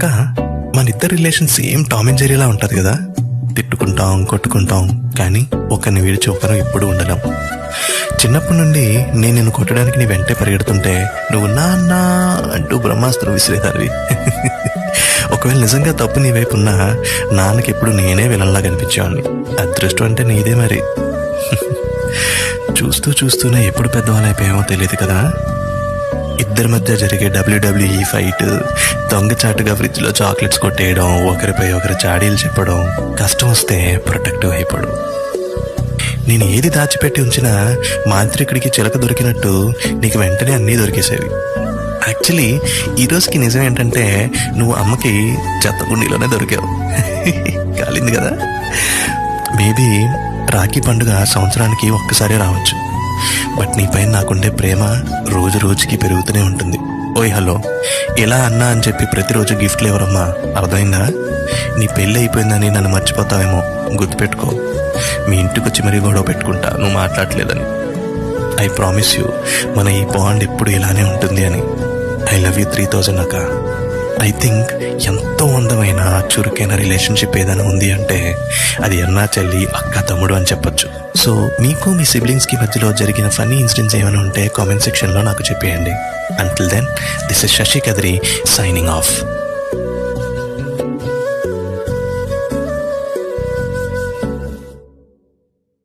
అక్క, మన ఇద్దరి రిలేషన్ సేమ్ టామ్ అండ్ జెర్రీలా ఉంటది కదా. తిట్టుకుంటాం, కొట్టుకుంటాం, కానీ ఒకరిని విడిచి ఒకరు ఎప్పుడు ఉండలేం. చిన్నప్పటి నుండి నేను నిన్ను కొట్టడానికి నీ వెంటే పరిగెడుతుంటే నువ్వు నాన్న అంటూ బ్రహ్మాస్త్రం విసిరేదానివి. ఒకవేళ నిజంగా తప్పు నీ వైపు ఉన్నా నాన్నకి ఎప్పుడు నేనే విలన్లా కనిపించేవాడిని. అదృష్టం అంటే నీదే మరి. చూస్తూ చూస్తూనే ఎప్పుడు పెద్దవాళ్ళు అయిపోయామో తెలియదు కదా. ఇద్దరి మధ్య జరిగే WWE ఫైట్, దొంగచాటుగా ఫ్రిడ్జ్లో చాక్లెట్స్ కొట్టేయడం, ఒకరిపై ఒకరు చాడీలు చెప్పడం, కష్టం వస్తే ప్రొటెక్టివ్ అయిపోవడం. నేను ఏది దాచిపెట్టి ఉంచినా మాంత్రికుడికి చిలక దొరికినట్టు నీకు వెంటనే అన్నీ దొరికేసేవి. యాక్చువల్లీ ఈరోజుకి నిజం ఏంటంటే నువ్వు అమ్మకి చెత్తకుండీలోనే దొరికావు. కాలింది కదా. మేబీ రాఖీ పండుగ సంవత్సరానికి ఒక్కసారి రావచ్చు, బట్ నీపైన నాకుండే ప్రేమ రోజు రోజుకి పెరుగుతూనే ఉంటుంది. ఓయ్ హలో, ఇలా అన్నా అని చెప్పి ప్రతిరోజు గిఫ్ట్లు ఎవరమ్మా, అర్థమైందా? నీ పెళ్ళి అయిపోయిందని నన్ను మర్చిపోతావేమో, గుర్తుపెట్టుకో. మీ ఇంటికి వచ్చి మరీ గొడవ పెట్టుకుంటా నువ్వు మాట్లాడలేదని. ఐ ప్రామిస్ యూ, మన ఈ బాండ్ ఎప్పుడు ఇలానే ఉంటుంది అని. ఐ లవ్ యూ 3000 అక్క. ఐ థింక్ ఎంతో అందమైన చురుకైన రిలేషన్షిప్ ఏదైనా ఉంది అంటే అది అన్నా చెల్లి, అక్క, తమ్ముడు అని చెప్పొచ్చు. సో మీకు మీ సిబ్లింగ్స్కి మధ్యలో జరిగిన ఫన్నీ ఇన్సిడెంట్స్ ఏమైనా ఉంటే కామెంట్ సెక్షన్లో నాకు చెప్పేయండి. Until then, this is Shashi Kadiri signing of.